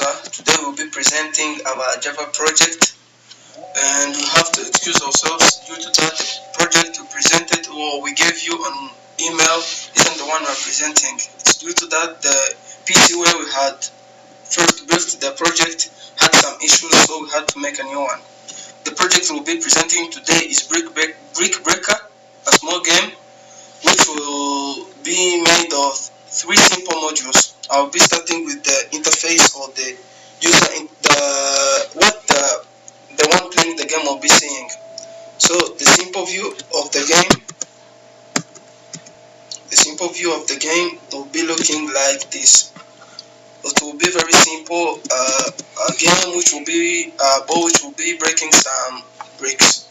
Java. Today we'll be presenting our Java project, and we have to excuse ourselves due to that project we presented or we gave you on email isn't the one we're presenting. It's due to that the PC where we had first built the project had some issues, so we had to make a new one. The project we'll be presenting today is Brick Breaker, a small game which will be made of 3 simple modules. I'll be starting with the interface or the user in the one playing the game will be seeing. So the simple view of the game will be looking like this. It will be very simple, a game which will be a ball which will be breaking some bricks.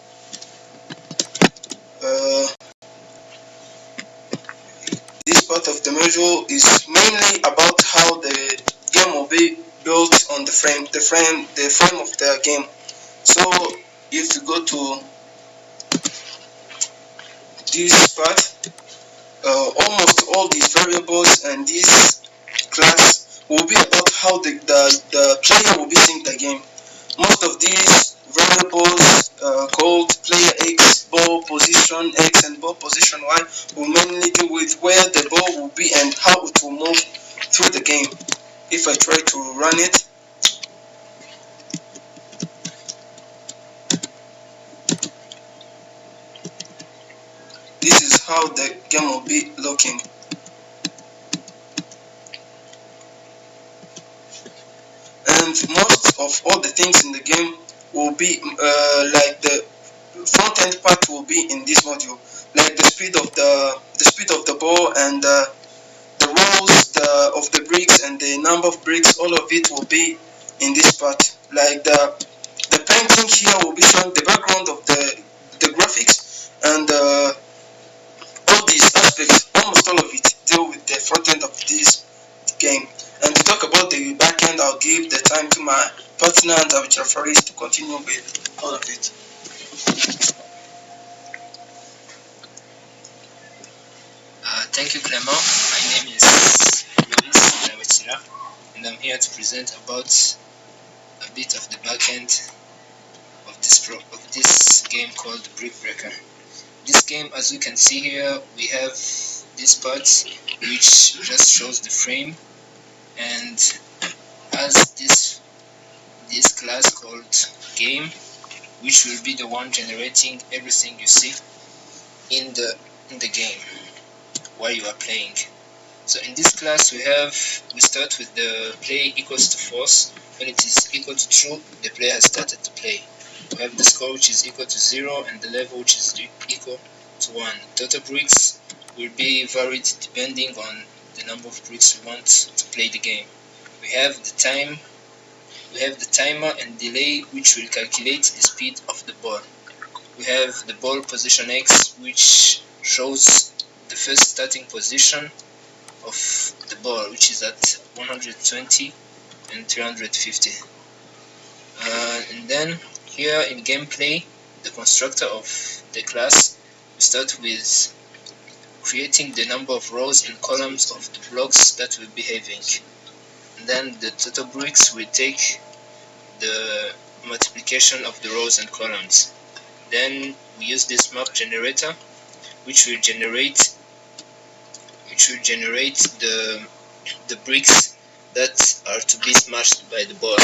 This part of the module is mainly about how the game will be built on the frame of the game. So if you go to this part, almost all these variables and this class will be about how the player will be seeing the game. Most of these variables called player X, ball position X and ball position Y will mainly deal with where the ball will be and how it will move through the game. If I try to run it, this is how the game will be looking. And most of all the things in the game will be like the front end part will be in this module, like the speed of the ball and the rolls of the bricks and the number of bricks. All of it will be in this part. Like the painting here will be showing the background of the graphics, and all these aspects, almost all of it, deal with the front end of this game. And to talk about the back end, I'll give the time to my partner and Abidjan Faris to continue with all of it. Thank you, Clement. My name is Louis Nawetira, and I'm here to present about a bit of the back end of this game called Brick Breaker. This game, as you can see here, we have this part which just shows the frame, and as this class called game, which will be the one generating everything you see in the game while you are playing. So in this class we start with the play equals to false. When it is equal to true, the player has started to play. We have the score which is equal to 0 and the level which is equal to 1. Total bricks will be varied depending on the number of bricks we want to play the game. We have the timer and delay which will calculate the speed of the ball. We have the ball position X which shows the first starting position of the ball, which is at 120 and 350. And then here in gameplay, the constructor of the class, we start with creating the number of rows and columns of the blocks that we'll be having. And then the total bricks will take the multiplication of the rows and columns. Then we use this map generator which will generate the bricks that are to be smashed by the ball.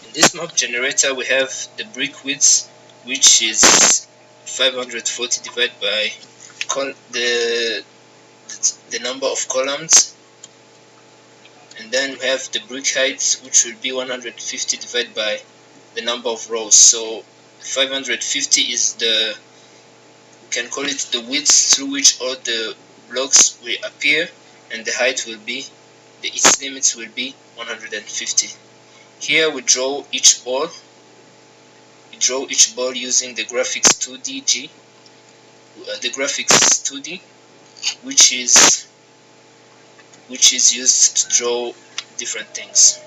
In this map generator we have the brick width, which is 540 divided by the number of columns, and then we have the brick height, which will be 150 divided by the number of rows. So 550 is we can call it the width through which all the blocks will appear, and the height will be, its limits will be 150. Here we draw each ball. We draw each ball using the graphics 2D which is used to draw different things.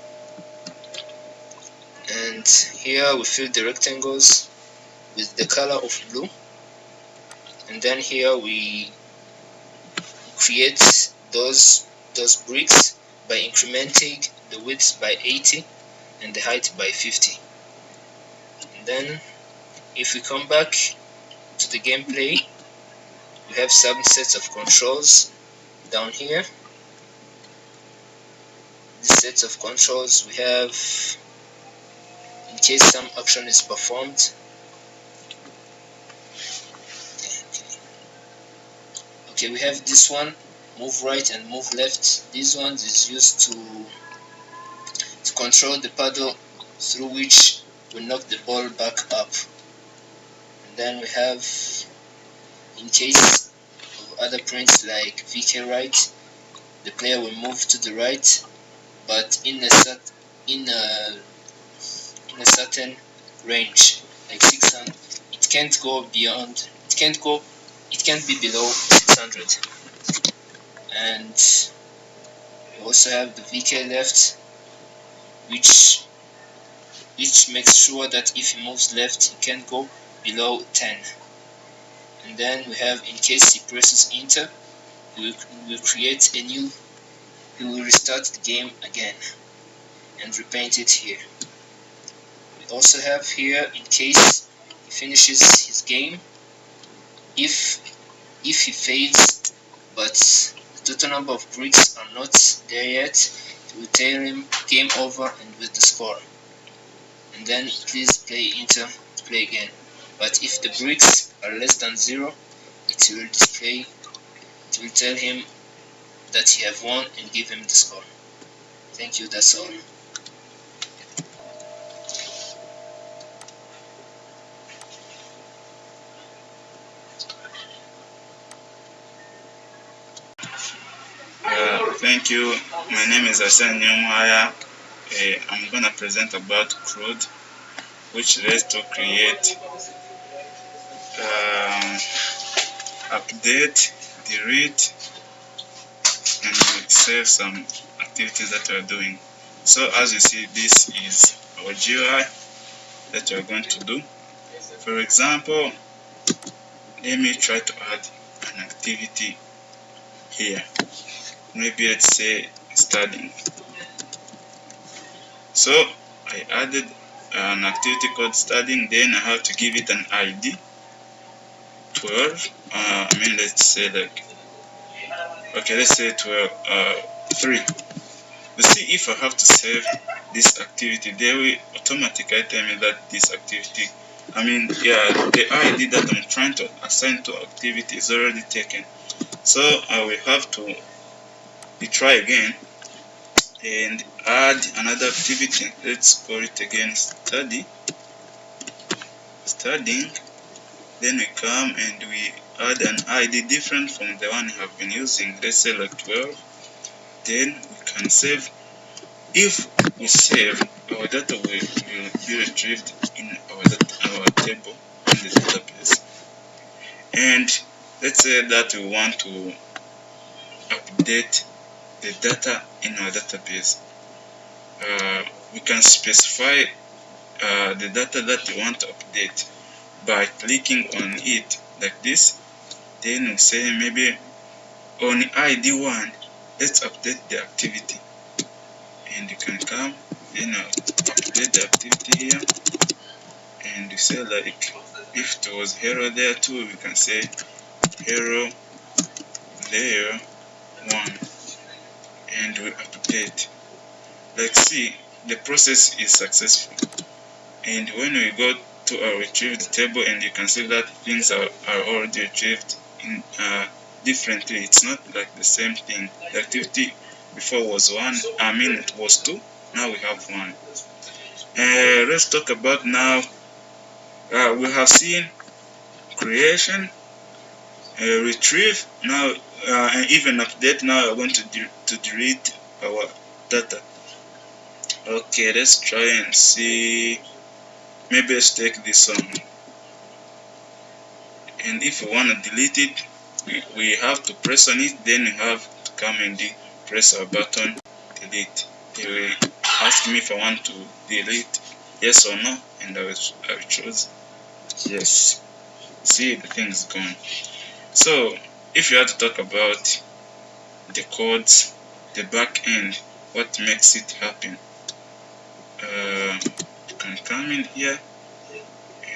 And here we fill the rectangles with the color of blue, and then here we create those bricks by incrementing the width by 80 and the height by 50. And then if we come back to the gameplay, we have some sets of controls down here. These sets of controls we have in case some action is performed. Okay, we have this one, move right and move left. This one is used to control the paddle through which we knock the ball back up. And then we have, in case of other prints like VK right, the player will move to the right, but in a certain range, like 600. It can't go beyond. It can't be below 600. And we also have the VK left, which makes sure that if he moves left, he can't go below 10. And then we have, in case he presses enter, he will create a new. He will restart the game again and repaint it here. We also have here, in case he finishes his game, if he fades but the total number of bricks are not there yet, it will tell him game over and with the score. And then please play enter to play again. But if the bricks are less than 0, it will tell him that he have won and give him the score. Thank you, that's all. Thank you. My name is Arsene Nyamwaya. I'm gonna present about CRUD, which lets to create, update, delete, and save some activities that we're doing. So as you see, this is our GUI that we're going to do. For example, let me try to add an activity here. Maybe let's say studying. So I added an activity called studying, then I have to give it an ID 12. Let's say like, okay, let's say 12, 3. You see, if I have to save this activity, they will automatically tell me that this activity, the ID that I'm trying to assign to activity is already taken. So I will have to try again and add another activity. Let's call it again studying. Then we come and we add an ID different from the one we have been using. Let's say like 12. Then we can save. If we save, our data will be retrieved in our table in the database. And let's say that we want to update the data in our database. We can specify the data that we want to update by clicking on it like this. Then we say maybe on ID 1, let's update the activity. And you can come, then update the activity here. And you say like, if it was hero there too, we can say hero layer 1. And we update. Like, see, the process is successful. And when we go to our retrieved table, and you can see that things are already retrieved in differently. It's not like the same thing. The activity before was 1, it was 2, now we have 1. Let's talk about now. We have seen creation, retrieve, now and even update. Now we're going to delete our data. Okay, let's try and see. Maybe let's take this one. And if we want to delete it, we have to press on it. Then we have to come and press our button delete. They will ask me if I want to delete, yes or no, and I will choose yes. See, the thing is gone. So if you had to talk about the codes, the back end, what makes it happen, come in here,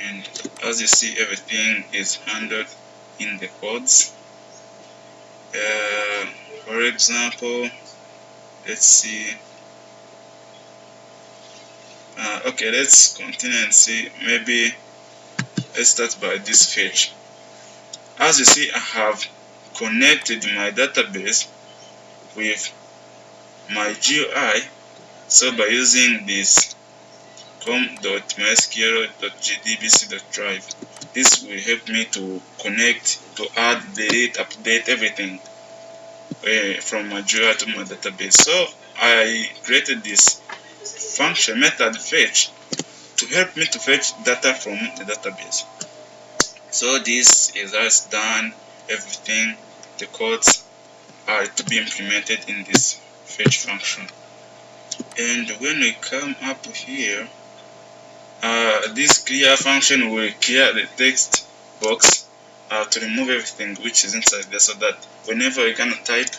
and as you see, everything is handled in the codes. For example, let's see. Okay, let's continue and see. Maybe let's start by this fetch. As you see, I have connected my database with my GUI. So by using this com.mysql.gdbc.drive, this will help me to connect, to add, delete, update everything from my GUI to my database. So I created this function method fetch to help me to fetch data from the database. So this is how it's done. Everything, the codes are to be implemented in this fetch function. And when we come up here, this clear function will clear the text box to remove everything which is inside there, so that whenever you're gonna type,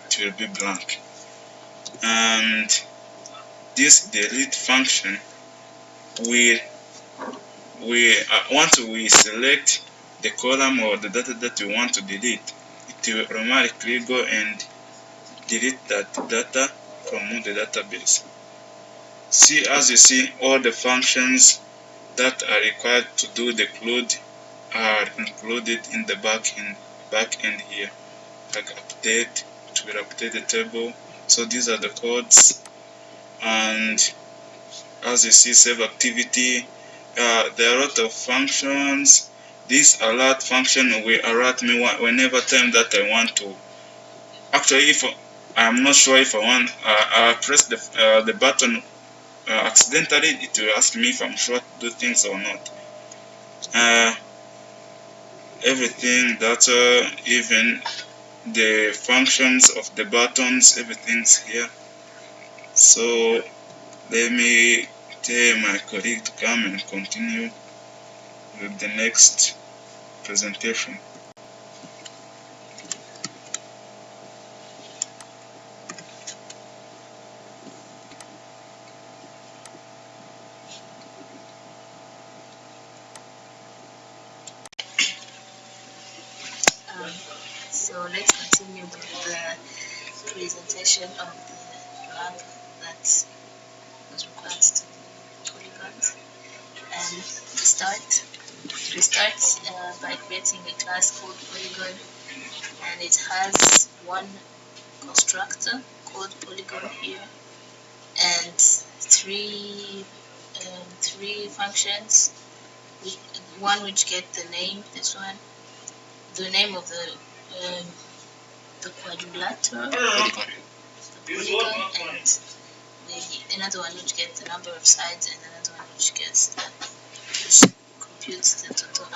it will be blank. And this delete function will once we select the column or the data that we want to delete, it will automatically go and delete that data from the database. See, as you see, all the functions that are required to do the CLUD are included in the back end here. Like update, it will update the table. So these are the codes. And as you see, save activity. There are a lot of functions. This alert function will alert me whenever time that I want to. Actually, if I'm not sure if I want, I press the button accidentally, it will ask me if I'm sure to do things or not. Everything, data, even the functions of the buttons, everything's here. So let me tell my colleague to come and continue with the next presentation. So let's continue with the presentation of the lab that was required to do polygons. And we start by creating a class called polygon, and it has one constructor called polygon here, and three functions. One which get the name, this one, the name of the quadrilateral, the polygon, and another one which gets the number of sides, and another one which gets which computes the total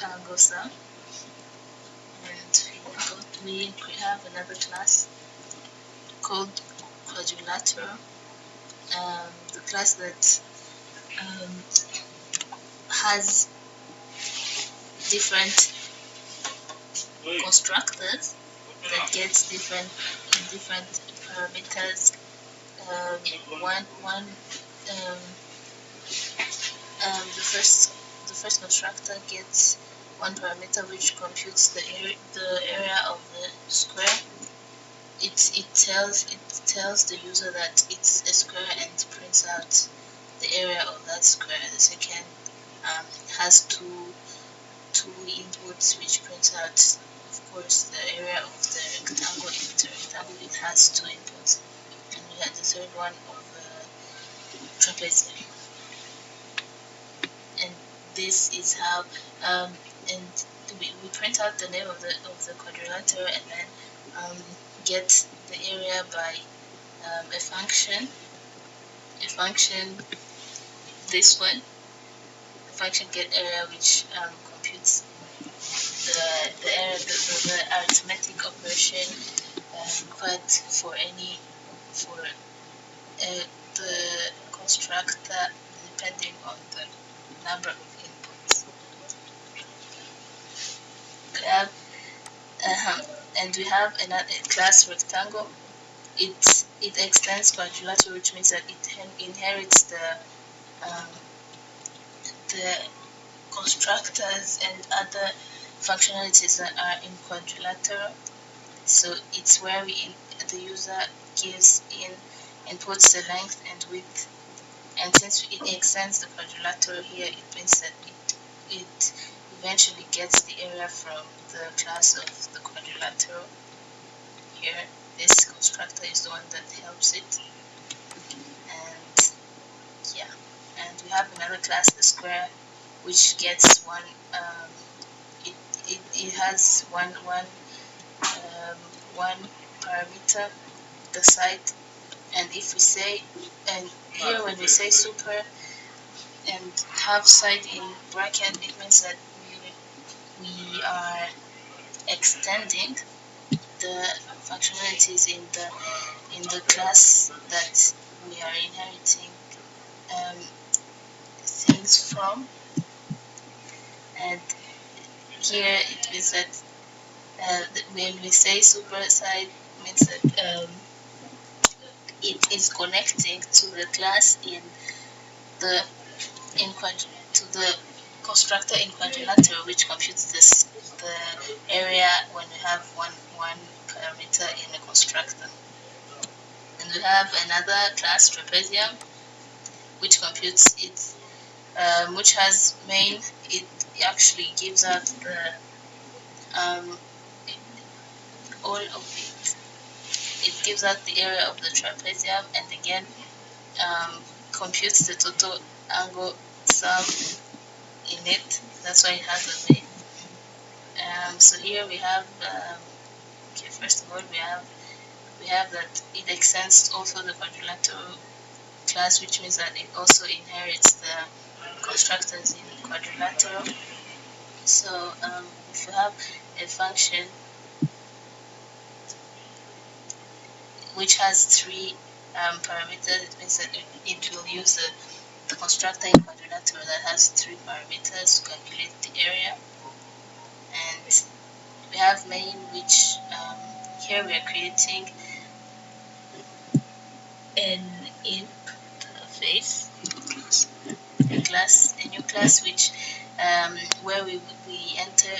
angle sum. And we have another class called quadrilateral, the class that has different constructors that gets different parameters. The first constructor gets one parameter which computes the area of the square. It tells the user that it's a square and prints out the area of that square. The second has two inputs which prints out, of course, the area of the rectangle. In the rectangle, it has two inputs, and we have the third one of the trapezoid. And this is how and we print out the name of the quadrilateral, and then get the area by a function. This one. The function get area which computes the area, the arithmetic operation required for the constructor depending on the number of inputs. We have and we have another class rectangle, it extends quadrilateral, which means that it inherits the constructors and other functionalities that are in quadrilateral. So it's where the user gives inputs the length and width, and since it extends the quadrilateral here, it means that it eventually gets the area from the class of the quadrilateral. Here, this constructor is the one that helps it, and yeah, and we have another class, the square, which gets one. It has one parameter, the side, and if we say, and here when we say super and have side in bracket, it means that we are extending the functionalities in the class that we are inheriting things from. And here it means that when we say super side, means that it is connecting to the class to the constructor in quadrilateral, which computes the area when we have one parameter in the constructor. And we have another class, trapezium, which computes it, which has main. It actually gives out the all of it. It gives out the area of the trapezium, and again computes the total angle sum in it. That's why it has a main. So here we have okay, first of all we have that it extends also the quadrilateral class, which means that it also inherits the constructors in quadrilateral. So if you have a function which has three parameters, it means that it will use the constructor in quadrilateral that has three parameters to calculate the area. And we have main, which here we are creating an interface, a new class, which where we enter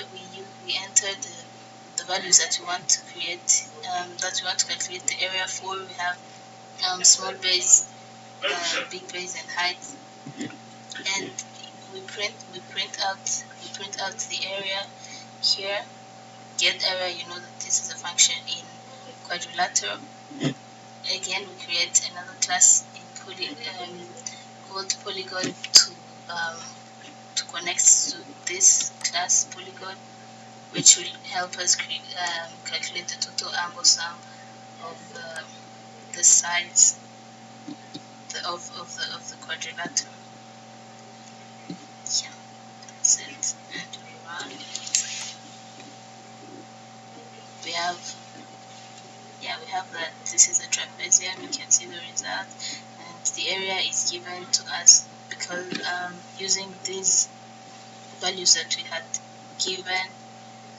the values that we want to create, that we want to calculate the area for. We have small base, big base, and height, and we print out the area here. Get area, you know that this is a function in quadrilateral. Again, we create another class in called polygon to connect to this class polygon, which will help us calculate the total angle sum of the sides of the quadrilateral. Yeah, that's it. And we run. We have that this is a trapezium. You can see the result, and the area is given to us because using these values that we had given.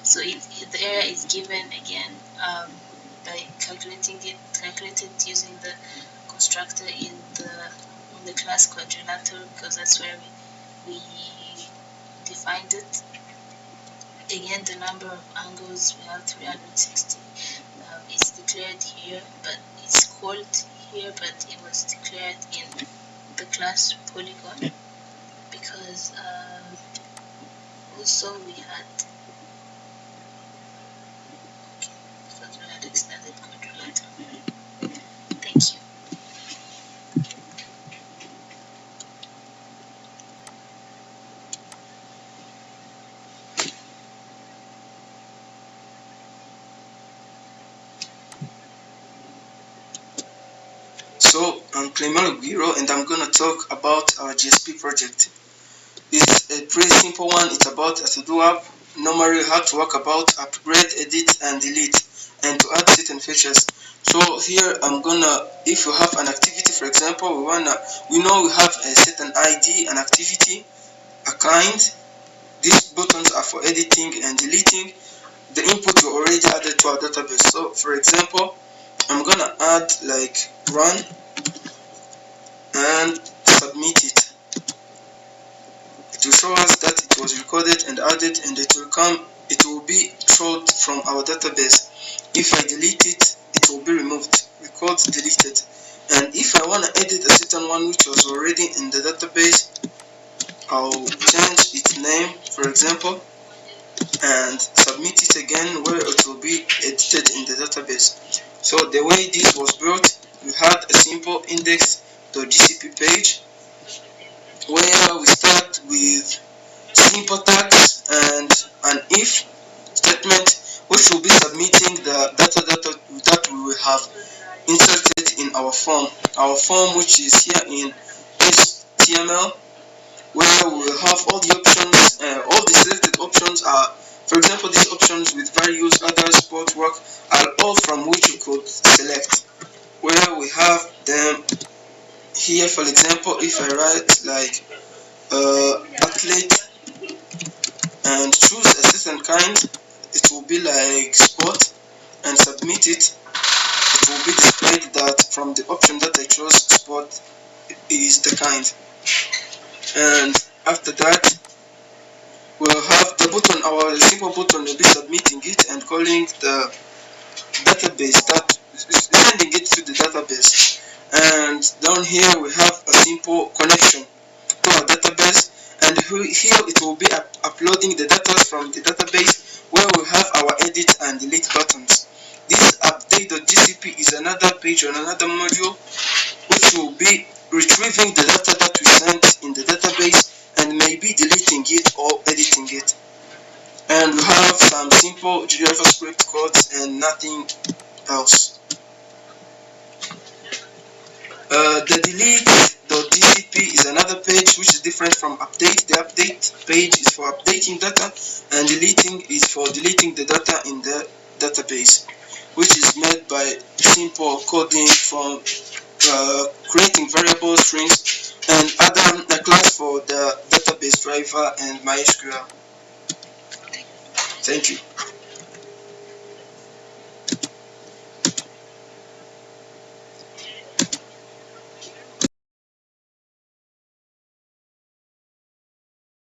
So the area is given again by calculated using the constructor in the class quadrilateral, because that's where we defined it. Again, the number of angles, we have 360. It's declared here, but it's called here, but it was declared in the class polygon because also we had extended quadrilateral. Thank you. So I'm Clement Guiro, and I'm gonna talk about our GSP project. It's a pretty simple one. It's about a to-do app. Normally how to work about upgrade, edit, and delete, and to add certain features. So here I'm gonna, if you have an activity, for example, we know we have a certain ID, an activity, a kind. These buttons are for editing and deleting. The input we already added to our database. So for example, I'm gonna add like run and submit it. It will show us that it was recorded and added, and it will be showed from our database. If I delete it, it will be removed, record deleted. And if I want to edit a certain one which was already in the database, I'll change its name, for example, and submit it again, where it will be edited in the database. So the way this was built, we had a simple index.gcp page where we start with simple tags and an if statement, which will be submitting the data that we will have inserted in our form which is here in HTML, where we will have all the options. All the selected options are, for example, these options with values, others, sport, work, are all from which you could select, where we have them here. For example, if I write like athlete and choose a certain kind, it will be like sport, and submit it. It will be displayed that from the option that I chose, sport is the kind. And after that, we'll have the button. Our simple button will be submitting it and calling the database, that sending it to the database. And down here we have a simple connection to our database, and here it will be uploading the data from the database, where we have our edit and delete buttons. This update.gcp is another page on another module which will be retrieving the data that we sent in the database and maybe deleting it or editing it. And we have some simple JavaScript codes and nothing else. The delete.gcp is another page which is different from update. The update page is for updating data, and deleting is for deleting the data in the database, which is made by simple coding from creating variable strings and add a class for the database driver and MySQL. Thank you.